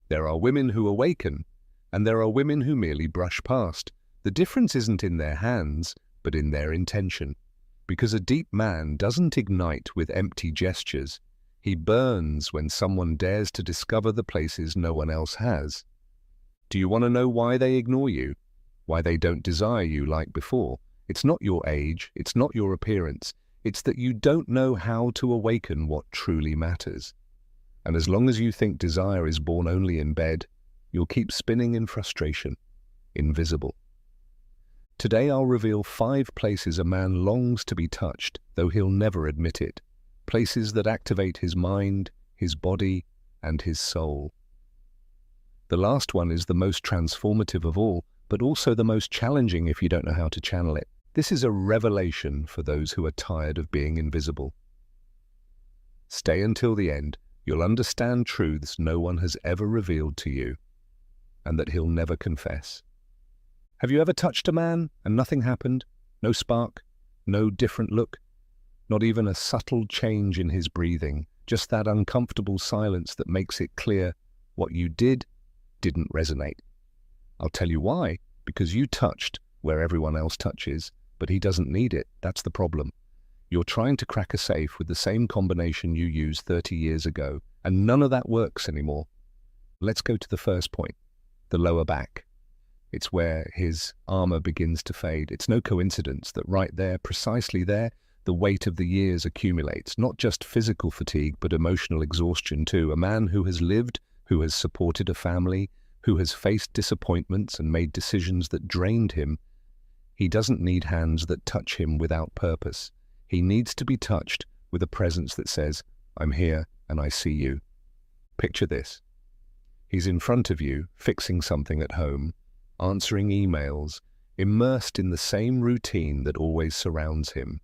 There are women who awaken, and there are women who merely brush past. The difference isn't in their hands, but in their intention. Because a deep man doesn't ignite with empty gestures. He burns when someone dares to discover the places no one else has. Do you want to know why they ignore you? Why they don't desire you like before? It's not your age, it's not your appearance. It's that you don't know how to awaken what truly matters. And as long as you think desire is born only in bed, you'll keep spinning in frustration, invisible. Today I'll reveal 5 places a man longs to be touched, though he'll never admit it. Places that activate his mind, his body, and his soul. The last one is the most transformative of all, but also the most challenging if you don't know how to channel it. This is a revelation for those who are tired of being invisible. Stay until the end. You'll understand truths no one has ever revealed to you, and that he'll never confess. Have you ever touched a man and nothing happened? No spark? No different look? Not even a subtle change in his breathing, just that uncomfortable silence that makes it clear what you didn't resonate. I'll tell you why. Because you touched where everyone else touches, but he doesn't need it. That's the problem. You're trying to crack a safe with the same combination you used 30 years ago, and none of that works anymore. Let's go to the first point, the lower back. It's where his armor begins to fade. It's no coincidence that right there, precisely there, the weight of the years accumulates, not just physical fatigue, but emotional exhaustion too. A man who has lived, who has supported a family, who has faced disappointments and made decisions that drained him, he doesn't need hands that touch him without purpose. He needs to be touched with a presence that says, I'm here and I see you. Picture this. He's in front of you, fixing something at home, answering emails, immersed in the same routine that always surrounds him.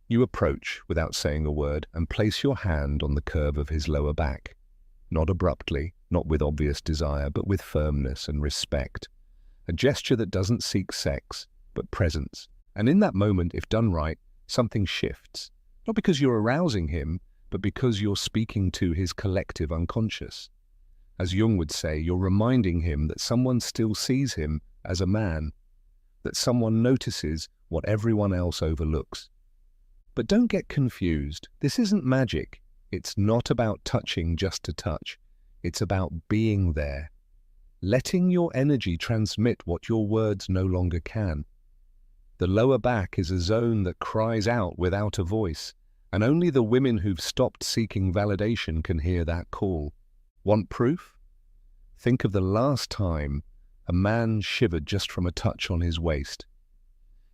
You approach without saying a word and place your hand on the curve of his lower back. Not abruptly, not with obvious desire, but with firmness and respect. A gesture that doesn't seek sex, but presence. And in that moment, if done right, something shifts. Not because you're arousing him, but because you're speaking to his collective unconscious. As Jung would say, you're reminding him that someone still sees him as a man, that someone notices what everyone else overlooks. But don't get confused. This isn't magic. It's not about touching just to touch. It's about being there. Letting your energy transmit what your words no longer can. The lower back is a zone that cries out without a voice, and only the women who've stopped seeking validation can hear that call. Want proof? Think of the last time a man shivered just from a touch on his waist.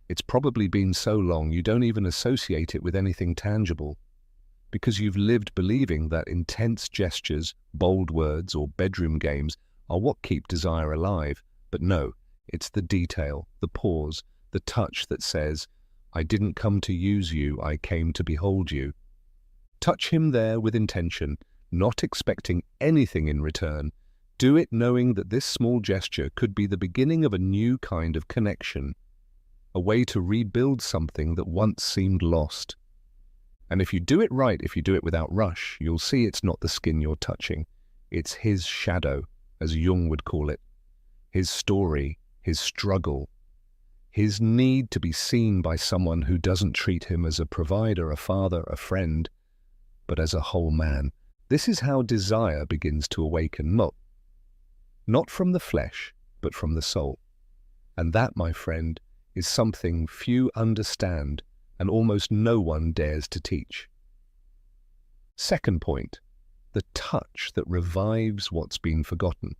It's probably been so long you don't even associate it with anything tangible, because you've lived believing that intense gestures, bold words, or bedroom games are what keep desire alive. But no, it's the detail, the pause, the touch that says, I didn't come to use you, I came to behold you. Touch him there with intention, not expecting anything in return. Do it knowing that this small gesture could be the beginning of a new kind of connection, a way to rebuild something that once seemed lost. And if you do it right, if you do it without rush, you'll see it's not the skin you're touching. It's his shadow, as Jung would call it. His story, his struggle, his need to be seen by someone who doesn't treat him as a provider, a father, a friend, but as a whole man. This is how desire begins to awaken, not from the flesh, but from the soul. And that, my friend, is something few understand and almost no one dares to teach. Second point, the touch that revives what's been forgotten.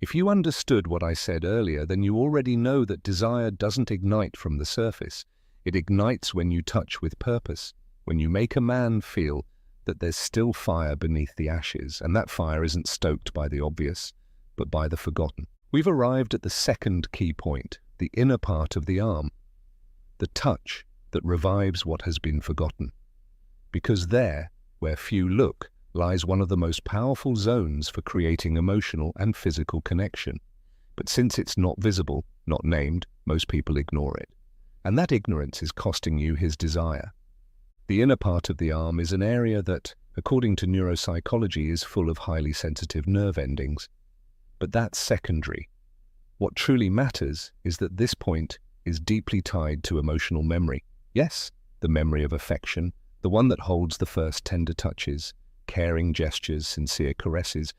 If you understood what I said earlier, then you already know that desire doesn't ignite from the surface. It ignites when you touch with purpose, when you make a man feel that there's still fire beneath the ashes, and that fire isn't stoked by the obvious, but by the forgotten. We've arrived at the second key point, the inner part of the arm, the touch that revives what has been forgotten. Because there, where few look, lies one of the most powerful zones for creating emotional and physical connection. But since it's not visible, not named, most people ignore it. And that ignorance is costing you his desire. The inner part of the arm is an area that, according to neuropsychology, is full of highly sensitive nerve endings. But that's secondary. What truly matters is that this point is deeply tied to emotional memory. Yes, the memory of affection, the one that holds the first tender touches, caring gestures, sincere caresses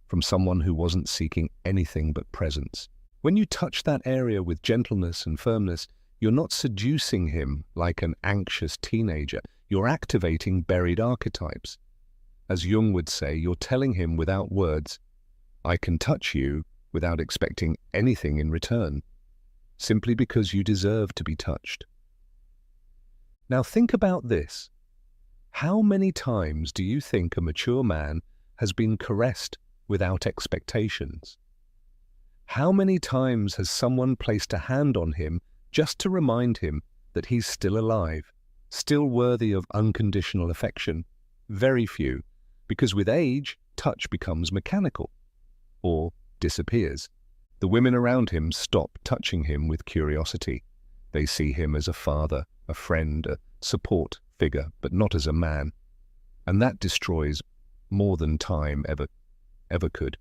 from someone who wasn't seeking anything but presence. When you touch that area with gentleness and firmness, you're not seducing him like an anxious teenager. You're activating buried archetypes. As Jung would say, you're telling him without words, I can touch you without expecting anything in return, simply because you deserve to be touched. Now think about this. How many times do you think a mature man has been caressed without expectations? How many times has someone placed a hand on him just to remind him that he's still alive, still worthy of unconditional affection? Very few, because with age, touch becomes mechanical or disappears. The women around him stop touching him with curiosity. They see him as a father, a friend, a support figure, but not as a man. And that destroys more than time ever could.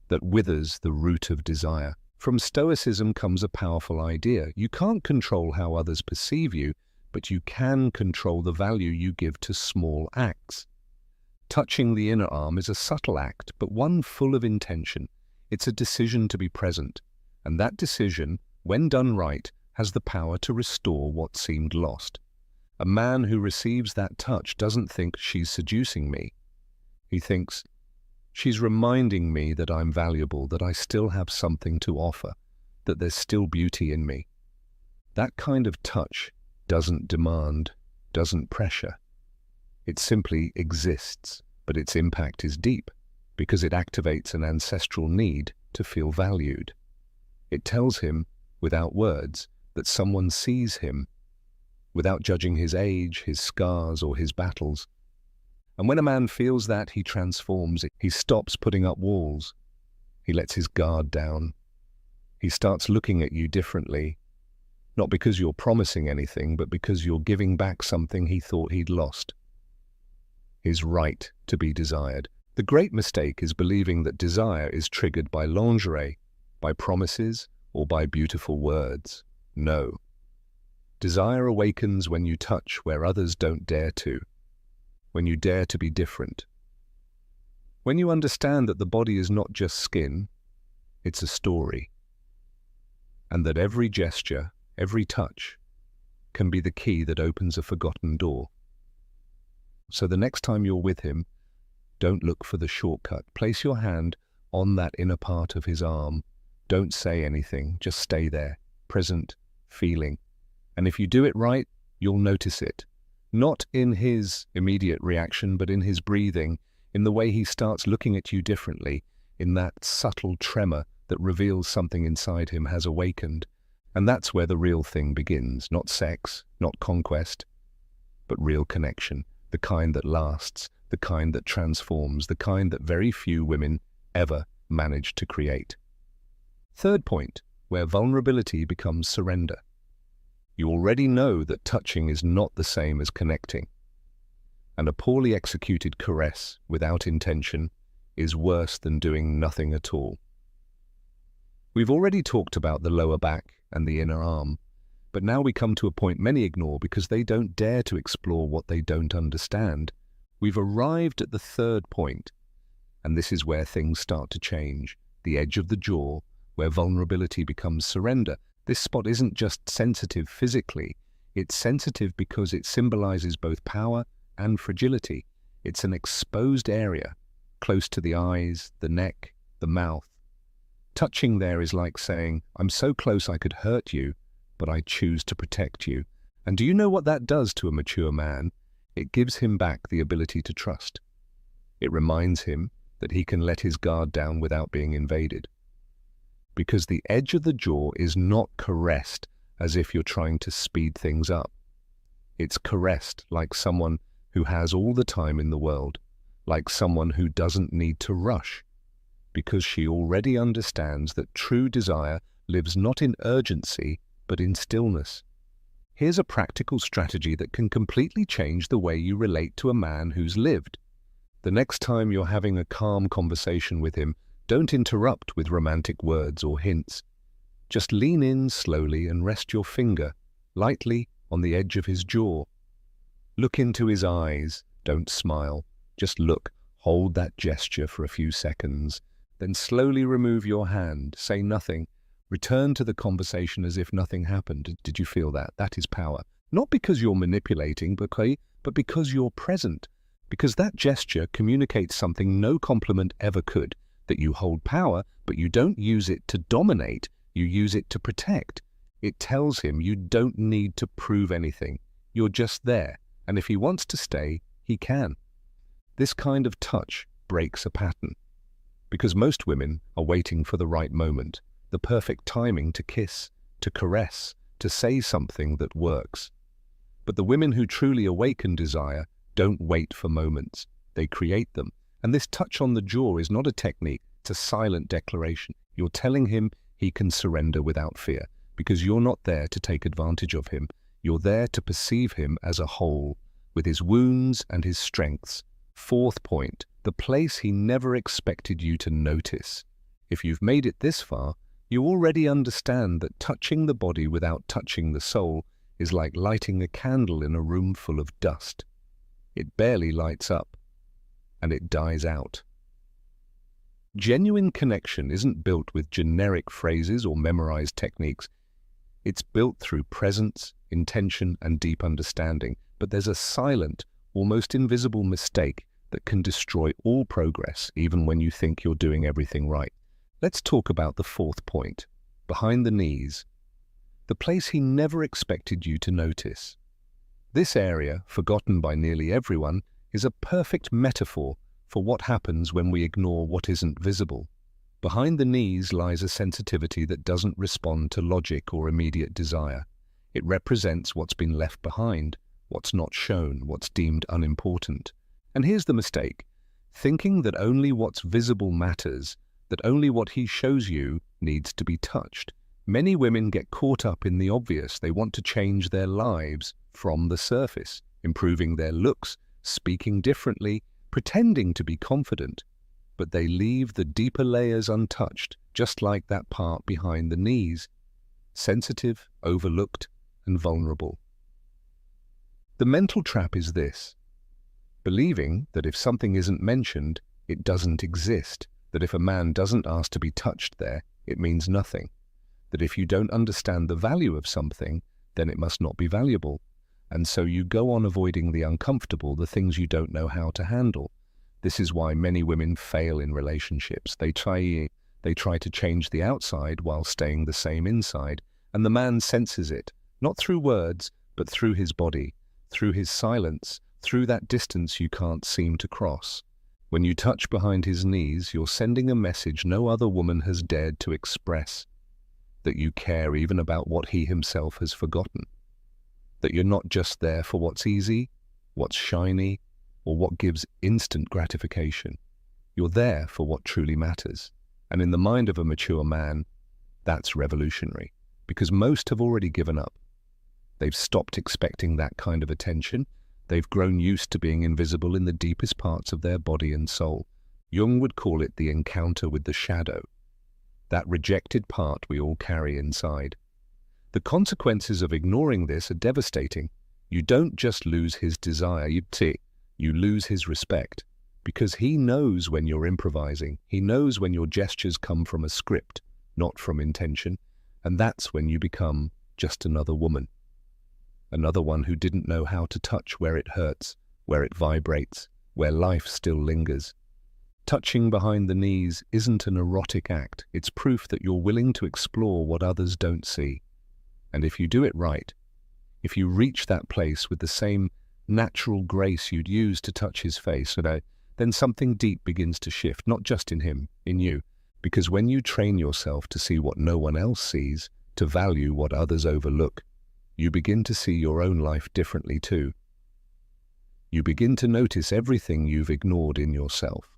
That withers the root of desire. From Stoicism comes a powerful idea. You can't control how others perceive you, but you can control the value you give to small acts. Touching the inner arm is a subtle act, but one full of intention. It's a decision to be present, and that decision, when done right, has the power to restore what seemed lost. A man who receives that touch doesn't think she's seducing me. He thinks, she's reminding me that I'm valuable, that I still have something to offer, that there's still beauty in me. That kind of touch doesn't demand, doesn't pressure. It simply exists, but its impact is deep because it activates an ancestral need to feel valued. It tells him, without words, that someone sees him, without judging his age, his scars, or his battles. And when a man feels that, he transforms. He stops putting up walls. He lets his guard down. He starts looking at you differently, not because you're promising anything, but because you're giving back something he thought he'd lost. His right to be desired. The great mistake is believing that desire is triggered by lingerie, by promises, or by beautiful words. No. Desire awakens when you touch where others don't dare to, when you dare to be different. When you understand that the body is not just skin, it's a story, and that every gesture, every touch, can be the key that opens a forgotten door. So the next time you're with him, don't look for the shortcut. Place your hand on that inner part of his arm. Don't say anything, just stay there, present, feeling. And if you do it right, you'll notice it. Not in his immediate reaction, but in his breathing, in the way he starts looking at you differently, in that subtle tremor that reveals something inside him has awakened. And that's where the real thing begins. Not sex, not conquest, but real connection. The kind that lasts, the kind that transforms, the kind that very few women ever manage to create. Third point, where vulnerability becomes surrender. You already know that touching is not the same as connecting, and a poorly executed caress without intention is worse than doing nothing at all. We've already talked about the lower back and the inner arm, but now we come to a point many ignore because they don't dare to explore what they don't understand. We've arrived at the third point, and this is where things start to change. The edge of the jaw, where vulnerability becomes surrender. This spot isn't just sensitive physically, it's sensitive because it symbolizes both power and fragility. It's an exposed area, close to the eyes, the neck, the mouth. Touching there is like saying, I'm so close I could hurt you, but I choose to protect you. And do you know what that does to a mature man? It gives him back the ability to trust. It reminds him that he can let his guard down without being invaded. Because the edge of the jaw is not caressed as if you're trying to speed things up. It's caressed like someone who has all the time in the world, like someone who doesn't need to rush, because she already understands that true desire lives not in urgency, but in stillness. Here's a practical strategy that can completely change the way you relate to a man who's lived. The next time you're having a calm conversation with him, don't interrupt with romantic words or hints. Just lean in slowly and rest your finger lightly on the edge of his jaw. Look into his eyes. Don't smile. Just look. Hold that gesture for a few seconds. Then slowly remove your hand. Say nothing. Return to the conversation as if nothing happened. Did you feel that? That is power. Not because you're manipulating, but because you're present. Because that gesture communicates something no compliment ever could, that you hold power, but you don't use it to dominate, you use it to protect. It tells him you don't need to prove anything. You're just there, and if he wants to stay, he can. This kind of touch breaks a pattern. Because most women are waiting for the right moment, the perfect timing to kiss, to caress, to say something that works. But the women who truly awaken desire don't wait for moments. They create them. And this touch on the jaw is not a technique, it's a silent declaration. You're telling him he can surrender without fear, because you're not there to take advantage of him. You're there to perceive him as a whole, with his wounds and his strengths. Fourth point, the place he never expected you to notice. If you've made it this far, you already understand that touching the body without touching the soul is like lighting a candle in a room full of dust. It barely lights up, and it dies out. Genuine connection isn't built with generic phrases or memorized techniques. It's built through presence, intention, and deep understanding. But there's a silent, almost invisible mistake that can destroy all progress, even when you think you're doing everything right. Let's talk about the fourth point, behind the knees, the place he never expected you to notice. This area, forgotten by nearly everyone, is a perfect metaphor for what happens when we ignore what isn't visible. Behind the knees lies a sensitivity that doesn't respond to logic or immediate desire. It represents what's been left behind, what's not shown, what's deemed unimportant. And here's the mistake: thinking that only what's visible matters, that only what he shows you needs to be touched. Many women get caught up in the obvious. They want to change their lives from the surface, improving their looks, speaking differently, pretending to be confident. But they leave the deeper layers untouched, just like that part behind the knees, sensitive, overlooked, and vulnerable. The mental trap is this: believing that if something isn't mentioned, it doesn't exist, that if a man doesn't ask to be touched there, it means nothing, that if you don't understand the value of something, then it must not be valuable. And so you go on avoiding the uncomfortable, the things you don't know how to handle. This is why many women fail in relationships. They try to change the outside while staying the same inside, and the man senses it, not through words, but through his body, through his silence, through that distance you can't seem to cross. When you touch behind his knees, you're sending a message no other woman has dared to express, that you care even about what he himself has forgotten, that you're not just there for what's easy, what's shiny, or what gives instant gratification. You're there for what truly matters. And in the mind of a mature man, that's revolutionary, because most have already given up. They've stopped expecting that kind of attention. They've grown used to being invisible in the deepest parts of their body and soul. Jung would call it the encounter with the shadow, that rejected part we all carry inside. The consequences of ignoring this are devastating. You don't just lose his desire, you lose his respect, because he knows when you're improvising. He knows when your gestures come from a script, not from intention, and that's when you become just another woman. Another one who didn't know how to touch where it hurts, where it vibrates, where life still lingers. Touching behind the knees isn't an erotic act. It's proof that you're willing to explore what others don't see. And if you do it right, if you reach that place with the same natural grace you'd use to touch his face, then something deep begins to shift, not just in him, in you. Because when you train yourself to see what no one else sees, to value what others overlook, you begin to see your own life differently too. You begin to notice everything you've ignored in yourself.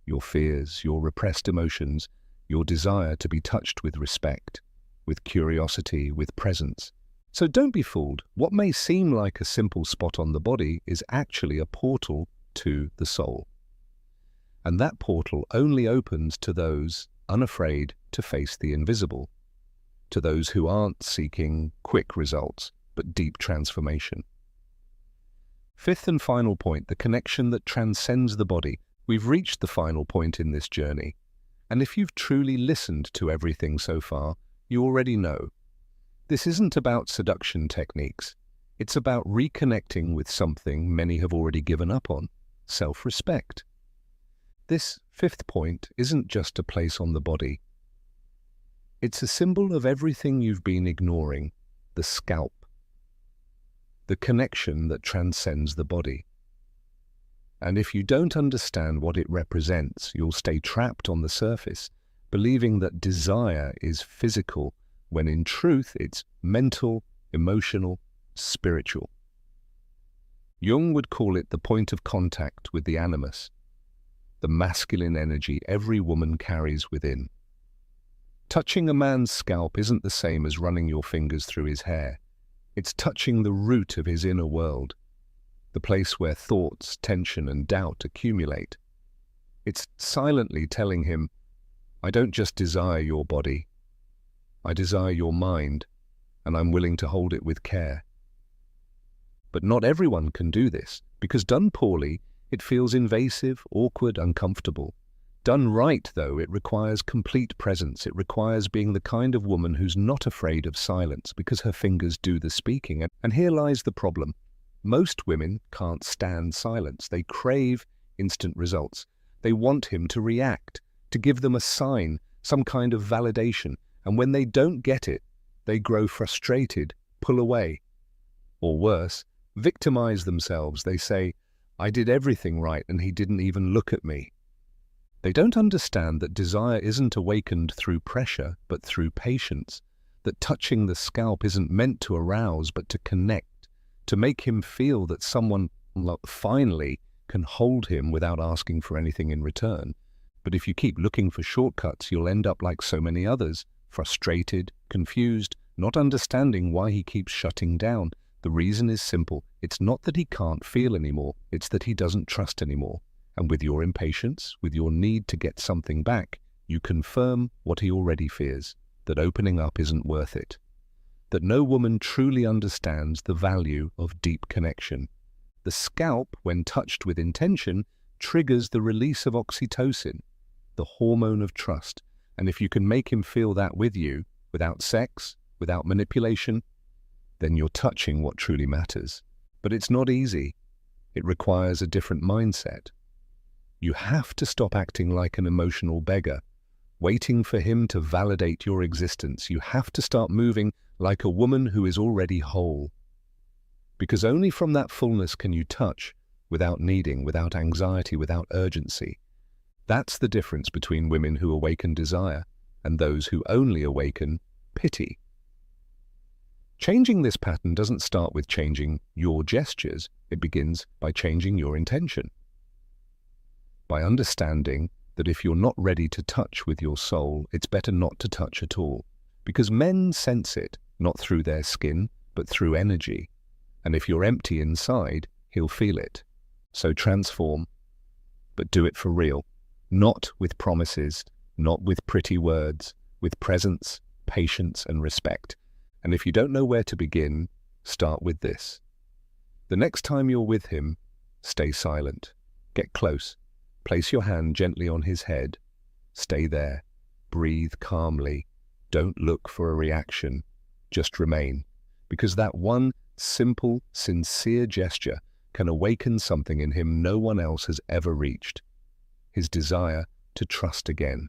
Your fears, your repressed emotions, your desire to be touched with respect, with curiosity, with presence. So don't be fooled. What may seem like a simple spot on the body is actually a portal to the soul. And that portal only opens to those unafraid to face the invisible, to those who aren't seeking quick results, but deep transformation. Fifth and final point, the connection that transcends the body. We've reached the final point in this journey. And if you've truly listened to everything so far, you already know. This isn't about seduction techniques. It's about reconnecting with something many have already given up on, self-respect. This fifth point isn't just a place on the body. It's a symbol of everything you've been ignoring, the scalp, the connection that transcends the body. And if you don't understand what it represents, you'll stay trapped on the surface, believing that desire is physical, when in truth it's mental, emotional, spiritual. Jung would call it the point of contact with the animus, the masculine energy every woman carries within. Touching a man's scalp isn't the same as running your fingers through his hair. It's touching the root of his inner world, the place where thoughts, tension, and doubt accumulate. It's silently telling him, I don't just desire your body, I desire your mind, and I'm willing to hold it with care. But not everyone can do this, because done poorly, it feels invasive, awkward, uncomfortable. Done right, though, it requires complete presence. It requires being the kind of woman who's not afraid of silence, because her fingers do the speaking. And here lies the problem. Most women can't stand silence. They crave instant results. They want him to react, to give them a sign, some kind of validation. And when they don't get it, they grow frustrated, pull away. Or worse, victimize themselves. They say, I did everything right and he didn't even look at me. They don't understand that desire isn't awakened through pressure, but through patience. That touching the scalp isn't meant to arouse, but to connect, to make him feel that someone finally can hold him without asking for anything in return. But if you keep looking for shortcuts, you'll end up like so many others, frustrated, confused, not understanding why he keeps shutting down. The reason is simple. It's not that he can't feel anymore, it's that he doesn't trust anymore. And with your impatience, with your need to get something back, you confirm what he already fears, that opening up isn't worth it. That no woman truly understands the value of deep connection. The scalp, when touched with intention, triggers the release of oxytocin, the hormone of trust. And if you can make him feel that with you, without sex, without manipulation, then you're touching what truly matters. But it's not easy. It requires a different mindset. You have to stop acting like an emotional beggar, waiting for him to validate your existence. You have to start moving like a woman who is already whole. Because only from that fullness can you touch without needing, without anxiety, without urgency. That's the difference between women who awaken desire and those who only awaken pity. Changing this pattern doesn't start with changing your gestures. It begins by changing your intention. By understanding that if you're not ready to touch with your soul, it's better not to touch at all. Because men sense it, not through their skin, but through energy. And if you're empty inside, he'll feel it. So transform, but do it for real. Not with promises, not with pretty words, with presence, patience, and respect. And if you don't know where to begin, start with this. The next time you're with him, stay silent. Get close. Place your hand gently on his head. Stay there. Breathe calmly. Don't look for a reaction. Just remain. Because that one simple, sincere gesture can awaken something in him no one else has ever reached. His desire to trust again.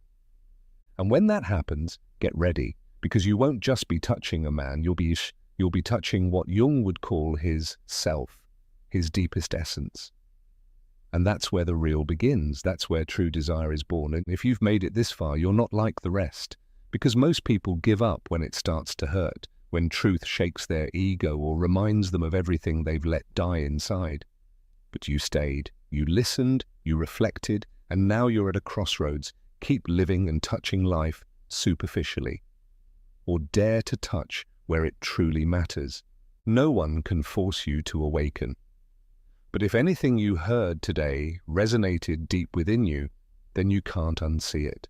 And when that happens, get ready. Because you won't just be touching a man, you'll be touching what Jung would call his self, his deepest essence. And that's where the real begins. That's where true desire is born. And if you've made it this far, you're not like the rest. Because most people give up when it starts to hurt, when truth shakes their ego or reminds them of everything they've let die inside. But you stayed, you listened, you reflected, and now you're at a crossroads. Keep living and touching life superficially. Or dare to touch where it truly matters. No one can force you to awaken. But if anything you heard today resonated deep within you, then you can't unsee it.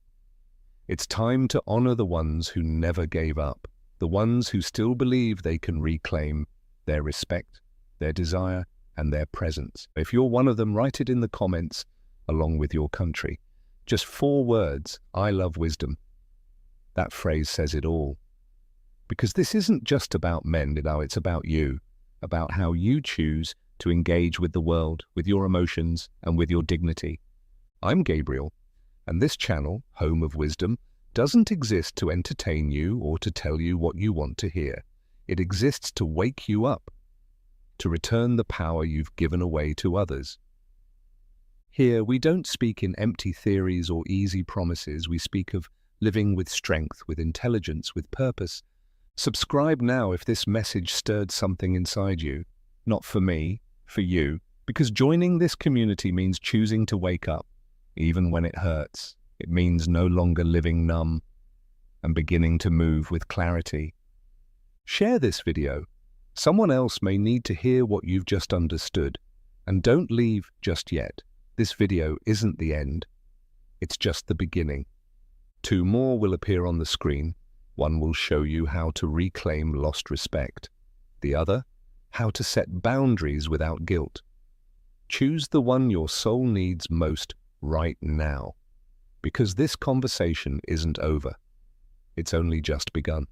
It's time to honor the ones who never gave up, the ones who still believe they can reclaim their respect, their desire, and their presence. If you're one of them, write it in the comments along with your country. Just 4 words, I love wisdom. That phrase says it all. Because this isn't just about men, it's about you, about how you choose to engage with the world, with your emotions, and with your dignity. I'm Gabriel, and this channel, Home of Wisdom, doesn't exist to entertain you or to tell you what you want to hear. It exists to wake you up, to return the power you've given away to others. Here, we don't speak in empty theories or easy promises. We speak of living with strength, with intelligence, with purpose. Subscribe now if this message stirred something inside you. Not for me, for you. Because joining this community means choosing to wake up, even when it hurts. It means no longer living numb and beginning to move with clarity. Share this video. Someone else may need to hear what you've just understood. And don't leave just yet. This video isn't the end. It's just the beginning. 2 more will appear on the screen. One will show you how to reclaim lost respect. The other, how to set boundaries without guilt. Choose the one your soul needs most right now. Because this conversation isn't over. It's only just begun.